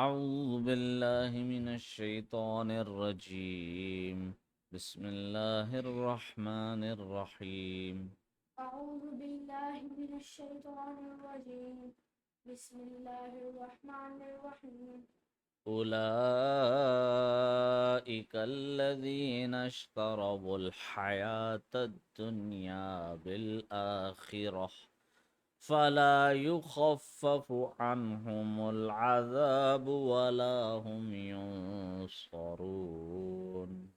अऊज़ु बिल्लाहि मिनश शैतानिर रजीम बिस्मिल्लाहिर रहमानिर रहीम أعوذ بالله من الشيطان الرجيم بسم الله الرحمن الرحيم أولئك الذين اشتروا الحياة الدنيا بالآخرة فلا يخفف عنهم العذاب ولا هم ينصرون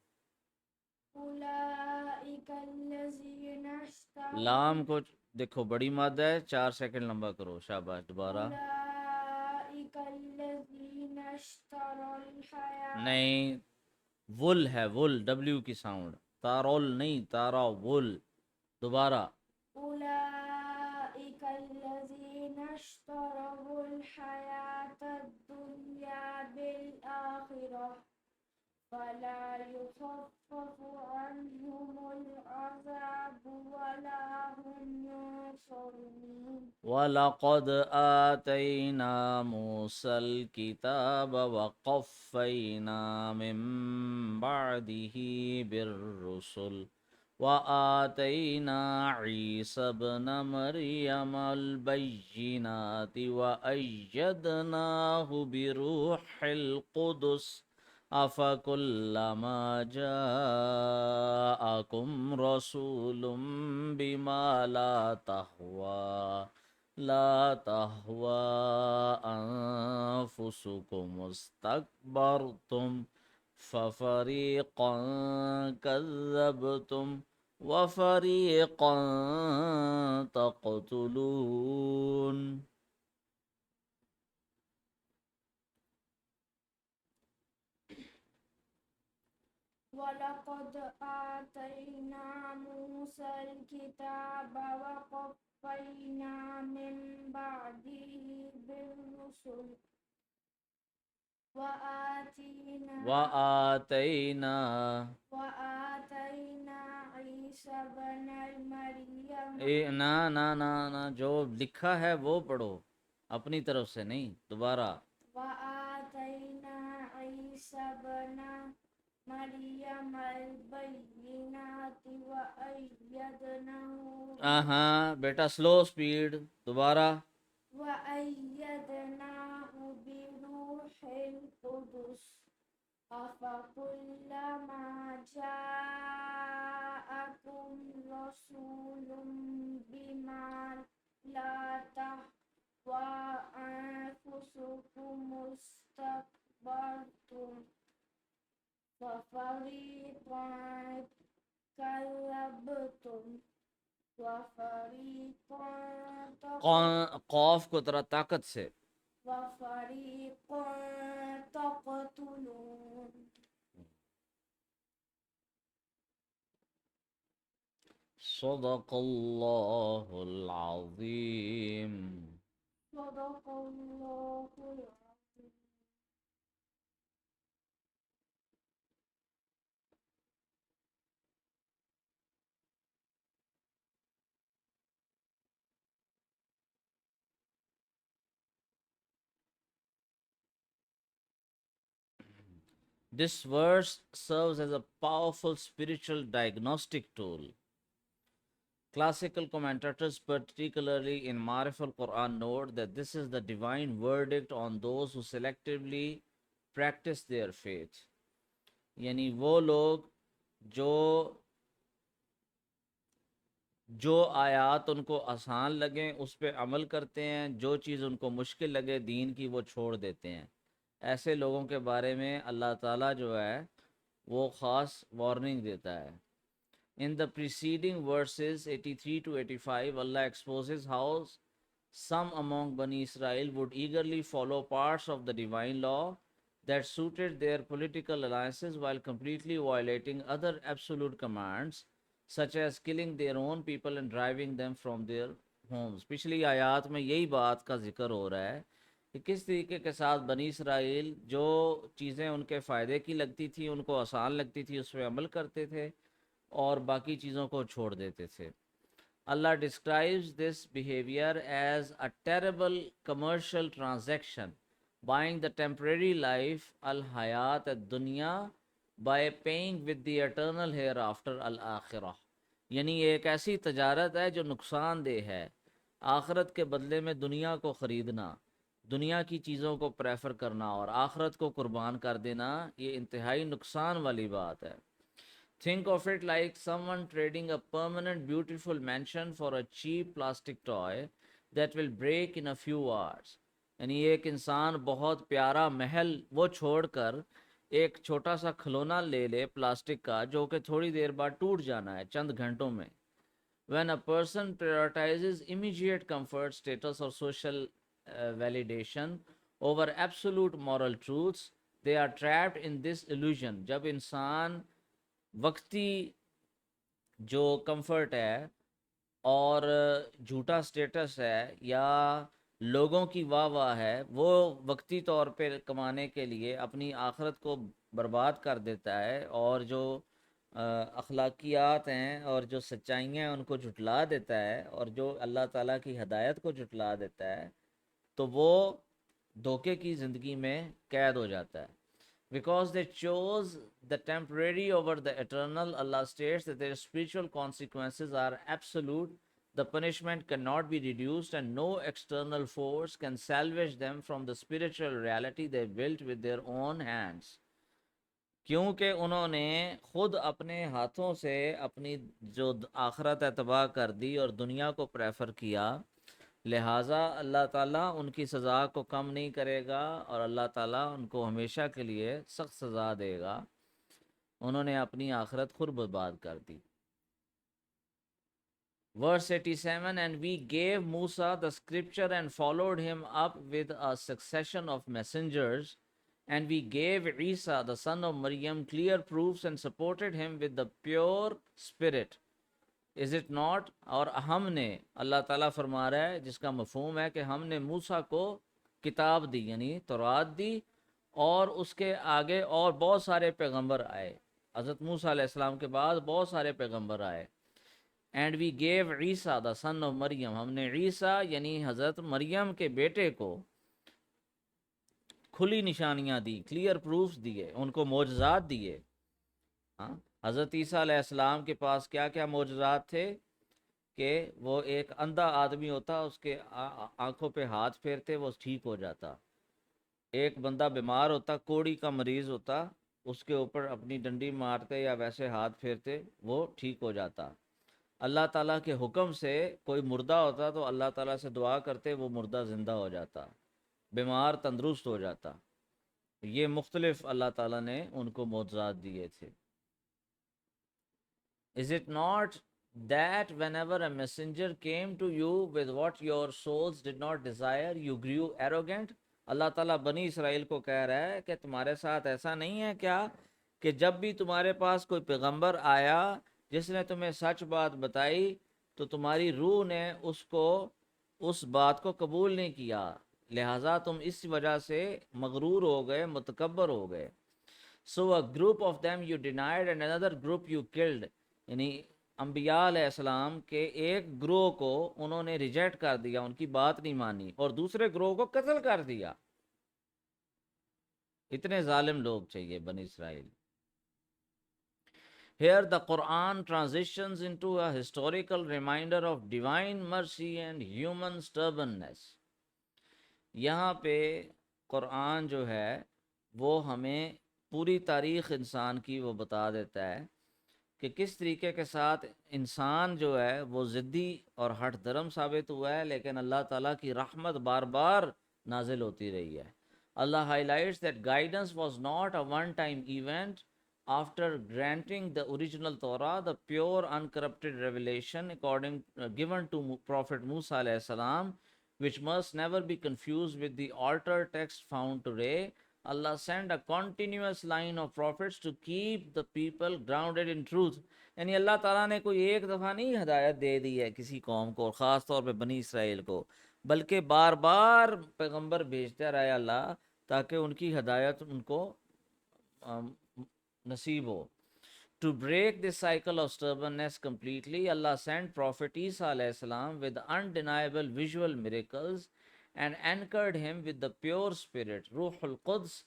أولئك الذين اشتروا लाम को देखो, बड़ी मादा है, 4 सेकंड लंबा करो, शाबाश। दोबारा। أولئك الذين اشتروا الحياة नहीं, वुल है, वुल, डब्ल्यू की साउंड। तारोल नहीं, तारा वुल। दोबारा। أولئك الذين اشتروا الحياة الدنيا بالآخرة فلا يخفف عنهم العذاب ولا هم ينصرون वलक़द आतैना मूसल किताब वक़फ़ैना मिन बअदिही बिर्रुसुल व आतैना ईसा इब्न मरियमल बय्यिनाति व अय्यदनाहु बिरूहिल कुदुस अफ़कुल्लमा जाअकुम रसूलुम बिमा ला तहवा अनफुसुकुम मुस्तकबरतुम फफरीक़न कज़्ज़बतुम वफरीक़न तक़तुलून। ولقد آتينا موسى الكتاب وقفينا من بعده بالرسل وآتينا वआतैना وآتينا عيسى بن مريم ना ना ना ना, जो लिखा है वो पढ़ो, अपनी तरफ से नहीं। दोबारा। وآتينا عيسى بن مريم البينات وأيدناه हाँ बेटा, स्लो स्पीड। दोबारा। وأيدناه بروح القدس أفكلما جاءكم رسول بما لا تهوى أنفسكم استكبرتم ففريقا كذبتم وفريقا कौफ को तरह ताकत से। وفريقا تقتلون सदक़ल्लाहुल अज़ीम। صدق الله العظيم This verse serves as a powerful spiritual diagnostic tool. Classical commentators, particularly in Marif al-Quran, note that this is the divine verdict on those who selectively practice their faith. यानी वो लोग जो जो आयात उनको आसान लगें उस पर अमल करते हैं, जो चीज़ उनको मुश्किल लगे दीन की वो छोड़ देते हैं। ऐसे लोगों के बारे में अल्लाह ताला जो है वो ख़ास वार्निंग देता है। In the preceding verses 83 to 85, Allah exposes how some among Bani Israel would eagerly follow parts of the divine law that suited their political alliances while completely violating other absolute commands, such as killing their own people and driving them from their homes. पिछली आयत में यही बात का जिक्र हो रहा है कि किस तरीके के साथ बनी इसराइल जो चीज़ें उनके फ़ायदे की लगती थी, उनको आसान लगती थी, उस पर अमल करते थे और बाकी चीज़ों को छोड़ देते थे। Allah describes this behavior as a terrible commercial transaction buying the temporary life al hayat ad dunya by paying with the eternal hereafter al akhirah। यानी ये एक ऐसी तजारत है जो नुकसानदेह है, आखरत के बदले में दुनिया को ख़रीदना, दुनिया की चीज़ों को प्रेफर करना और आखरत को कुर्बान कर देना, ये इंतहाई नुकसान वाली बात है। Think of it like someone trading a permanent beautiful mansion for a cheap plastic toy that will break in a few hours। यानी एक इंसान बहुत प्यारा महल वो छोड़कर एक छोटा सा खिलौना ले ले प्लास्टिक का, जो कि थोड़ी देर बाद टूट जाना है चंद घंटों में। When a person prioritizes immediate comfort, status or social validation over absolute moral truths, they are trapped in this illusion। जब इंसान वक्ती जो कंफर्ट है और झूठा स्टेटस है या लोगों की वाह वाह है, वो वक्ती तौर पे कमाने के लिए अपनी आखरत को बर्बाद कर देता है, और जो अखलाकियात हैं और जो सच्चाइयाँ हैं उनको झुटला देता है, और जो अल्लाह ताला की हदायत को झुटला देता है, तो वो धोखे की ज़िंदगी में कैद हो जाता है। Because they chose the temporary over the eternal, Allah states that their spiritual consequences are absolute. The punishment cannot be reduced, and no external force can salvage them from the spiritual reality they built with their own hands। क्योंकि उन्होंने खुद अपने हाथों से अपनी जो आखरत है तबाह कर दी और दुनिया को प्रेफर किया, लिहाजा अल्लाह ताला उनकी सज़ा को कम नहीं करेगा और अल्लाह ताला उनको हमेशा के लिए सख्त सज़ा देगा। उन्होंने अपनी आखरत खुद बर्बाद कर दी। Verse 87, and we gave Musa the scripture and followed him up with a succession of messengers, and we gave Isa the son of Maryam clear proofs and supported him with the pure spirit। Is it not, और हमने, अल्लाह ताला फरमा रहा है जिसका मफहूम है कि हमने मूसा को किताब दी यानी तौरात दी, और उसके आगे और बहुत सारे पैगंबर आए। हज़रत मूसा अलैहिस्सलाम के बाद बहुत सारे पैगंबर आए। And we gave Isa the son of Maryam, हमने ईसा यानी हज़रत मरियम के बेटे को खुली निशानियाँ दी, क्लियर प्रूफ्स दिए, उनको मोजज़ात दिए। हाँ, हज़रत ईसा अलैहिस्सलाम के पास क्या क्या मोजज़ात थे कि वो एक अंधा आदमी होता, उसके आंखों पे हाथ फेरते वो ठीक हो जाता। एक बंदा बीमार होता, कोड़ी का मरीज़ होता, उसके ऊपर अपनी डंडी मारते या वैसे हाथ फेरते वो ठीक हो जाता। अल्लाह ताला के हुक्म से कोई मुर्दा होता तो अल्लाह ताला से दुआ करते, वो मुर्दा ज़िंदा हो जाता, बीमार तंदुरुस्त हो जाता। ये मुख्तलिफ अल्लाह ताला ने उनको मोजज़ात दिए थे। Is it not that whenever a messenger came to you with what your souls did not desire, you grew arrogant? अल्लाह ताला बनी इसराइल को कह रहा है कि तुम्हारे साथ ऐसा नहीं है क्या कि जब भी तुम्हारे पास कोई पैगंबर आया जिसने तुम्हें सच बात बताई, तो तुम्हारी रूह ने उसको उस बात को कबूल नहीं किया, लिहाजा तुम इस वजह से मगरूर हो गए, मुतकब्बर हो गए। So a group of them you denied and another group you killed। यानी अम्बिया अलैहिस्सलाम के एक ग्रोह को उन्होंने रिजेक्ट कर दिया, उनकी बात नहीं मानी, और दूसरे ग्रोह को कत्ल कर दिया। इतने जालिम लोग चाहिए बनी Israel. Here the Quran transitions into a historical reminder of divine mercy and human stubbornness। यहाँ पे कुरान जो है वो हमें पूरी तारीख़ इंसान की वो बता देता है कि किस तरीके के साथ इंसान जो है वो ज़िद्दी और हठ धर्म साबित हुआ है, लेकिन अल्लाह ताला की रहमत बार बार नाजिल होती रही है। अल्लाह highlights that guidance was not a one time event after granting the original तौरा, the pure uncorrupted revelation according given to prophet मूसा अलैहि सलाम, which must never be confused with the altered text found today। Allah sent a continuous line of prophets to keep the people grounded in truth। यानी अल्लाह ताला ने कोई एक दफ़ा नहीं हिदायत दे दी है किसी कौम को, ख़ास तौर पे बनी इसराइल को, बल्कि बार बार पैगंबर भेजता रहा अल्लाह ताकि उनकी हिदायत उनको नसीब हो। To break this cycle of stubbornness completely, Allah sent Prophet Isa alayhi salam with undeniable visual miracles and anchored him with the pure spirit, Ruhul Quds,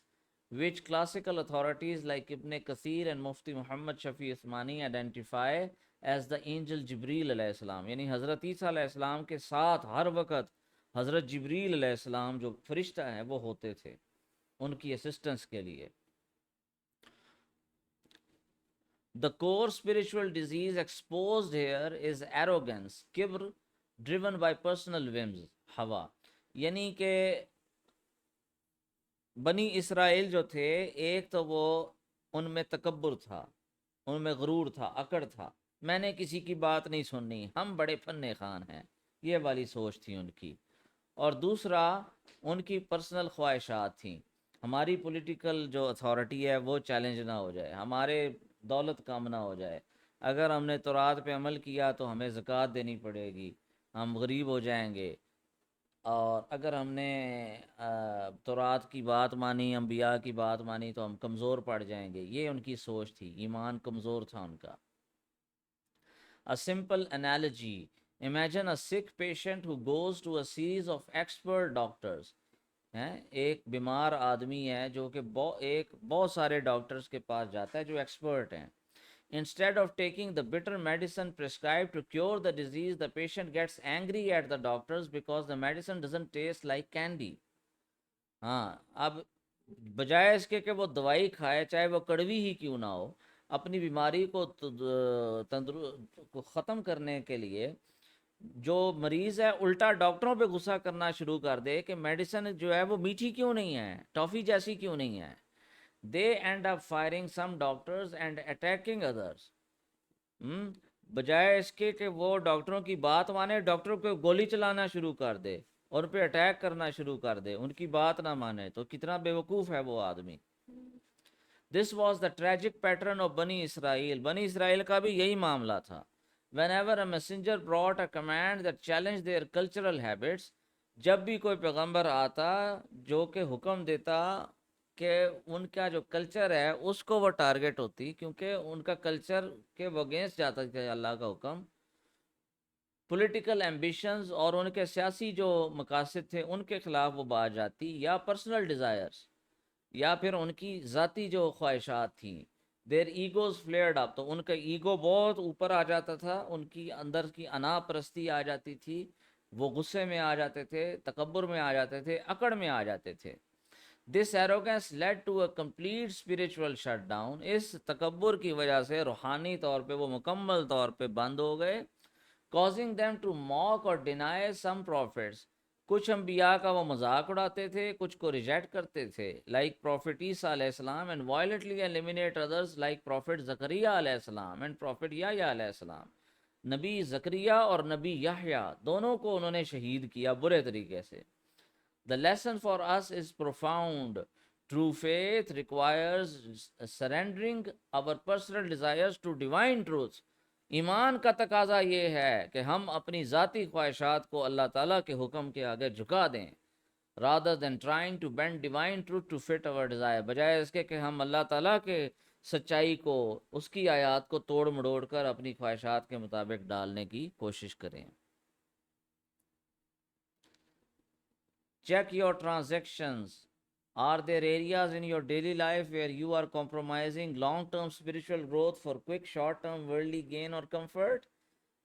which classical authorities like Ibn Kathir and Mufti Muhammad Shafi Uthmani identify as the angel Jibreel alayhi salam. यानी हज़रत ईसा alayhi salam के साथ हर वक्त हज़रत जिब्रील alayhi salam जो फरिश्ता हैं वो होते थे उनकी असिस्टेंस के लिए. The core spiritual disease exposed here is arrogance, kibr, driven by personal whims, हवा. यानी कि बनी इसराइल जो थे, एक तो वो उनमें तकब्बुर था, उनमें गरूर था, अकड़ था, मैंने किसी की बात नहीं सुननी, हम बड़े फन्ने खान हैं, ये वाली सोच थी उनकी. और दूसरा उनकी पर्सनल ख्वाहिशात थी, हमारी पॉलिटिकल जो अथॉरिटी है वो चैलेंज ना हो जाए, हमारे दौलत कम ना हो जाए, अगर हमने तौरात पे अमल किया तो हमें ज़कात देनी पड़ेगी, हम गरीब हो जाएंगे, और अगर हमने तौरात की बात मानी, अम्बिया की बात मानी तो हम कमज़ोर पड़ जाएंगे. ये उनकी सोच थी, ईमान कमज़ोर था उनका. A simple analogy, imagine a sick patient who goes to a series of expert doctors. हैं, एक बीमार आदमी है जो कि बहुत सारे डॉक्टर्स के पास जाता है जो एक्सपर्ट हैं. Instead of taking the bitter medicine prescribed to cure the disease, the patient gets angry at the doctors because the medicine doesn't taste like candy. हाँ, अब बजाय इसके कि वो दवाई खाए, चाहे वो कड़वी ही क्यों ना हो, अपनी बीमारी को ख़त्म करने के लिए जो मरीज़ है उल्टा डॉक्टरों पे गुस्सा करना शुरू कर दे कि मेडिसिन जो है वो मीठी क्यों नहीं है, टॉफ़ी जैसी क्यों नहीं है. They end up firing some doctors and attacking others. बजाय इसके कि वो डॉक्टरों की बात माने, डॉक्टरों को गोली चलाना शुरू कर दे और उन पे अटैक करना शुरू कर दे, उनकी बात ना माने. तो कितना बेवकूफ़ है वो आदमी. This was the tragic pattern of बनी इसराइल. बनी इसराइल का भी यही मामला था. Whenever a messenger brought a command that challenged their cultural habits, जब भी कोई पैगंबर आता जो कि हुक्म देता कि उनका जो कल्चर है उसको वो टारगेट होती, क्योंकि उनका कल्चर के वो अगेंस्ट जाता था अल्लाह का हुक्म. पॉलिटिकल एम्बिशंस और उनके सियासी जो मकासद थे उनके खिलाफ वो बात जाती, या पर्सनल डिज़ायर्स, या फिर उनकी ज़ाती जो ख्वाहिशात थी. देर ईगोज फ्लेयर्ड अप, तो उनका ईगो बहुत ऊपर आ जाता था, उनकी अंदर की अना परस्ती आ जाती थी, वो गुस्से में आ जाते थे, तकब्बुर में आ जाते थे, अकड़ में आ जाते थे. This arrogance led to a complete spiritual shutdown. इस तकब्बुर की वजह से रूहानी तौर पे वो मुकम्मल तौर पे बंद हो गए. कॉजिंग देम टू मॉक और डिनाई सम प्रॉफिट्स. कुछ अम्बिया का वो मजाक उड़ाते थे, कुछ को रिजेक्ट करते थे, लाइक प्रॉफिट ईसा अलैहिस्सलाम, and violently eliminate others like profit Zakaria अलैहिस्सलाम एंड प्रॉफिट याह्या अलैहिस्सलाम. नबी ज़करिया और नबी याह्या दोनों को उन्होंने शहीद किया बुरे तरीके से. The lesson for us is profound. True faith requires surrendering our personal desires to divine truths. ईमान का तकाजा ये है कि हम अपनी ज़ाती ख्वाहिशात को अल्लाह ताला के हुक्म के आगे झुका दें, rather than trying to bend divine truth to fit our desire. बजाय इसके कि हम अल्लाह ताला के सच्चाई को, उसकी आयत को तोड़ मड़ोड़ कर अपनी ख्वाहिशात के मुताबिक डालने की कोशिश करें. Check your transactions. Are there areas in your daily life where you are compromising long-term spiritual growth for quick short-term worldly gain or comfort?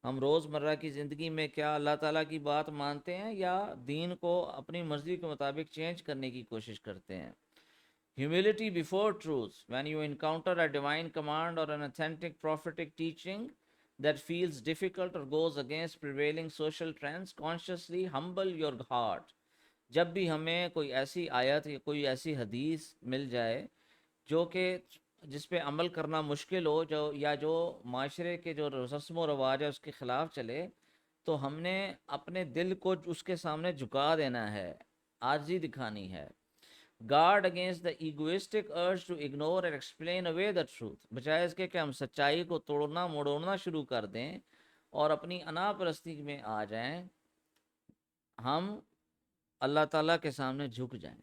हम रोज़मर्रा की ज़िंदगी में क्या अल्लाह ताला की बात मानते हैं या दीन को अपनी मर्ज़ी के मुताबिक चेंज करने की कोशिश करते हैं? Humility before truth. When you encounter a divine command or an authentic prophetic teaching that feels difficult or goes against prevailing social trends, consciously humble your heart. जब भी हमें कोई ऐसी आयत या कोई ऐसी हदीस मिल जाए जो कि जिस पे अमल करना मुश्किल हो, जो या जो माशरे के जो रस्म व रवाज है उसके ख़िलाफ़ चले, तो हमने अपने दिल को उसके सामने झुका देना है, आजिज़ी दिखानी है. Guard against the egoistic urge to ignore and explain away the truth. बजाय इसके कि हम सच्चाई को तोड़ना मड़ोड़ना शुरू कर दें और अपनी अनापरस्ती में आ जाएं, हम अल्लाह ताला के सामने झुक जाएं.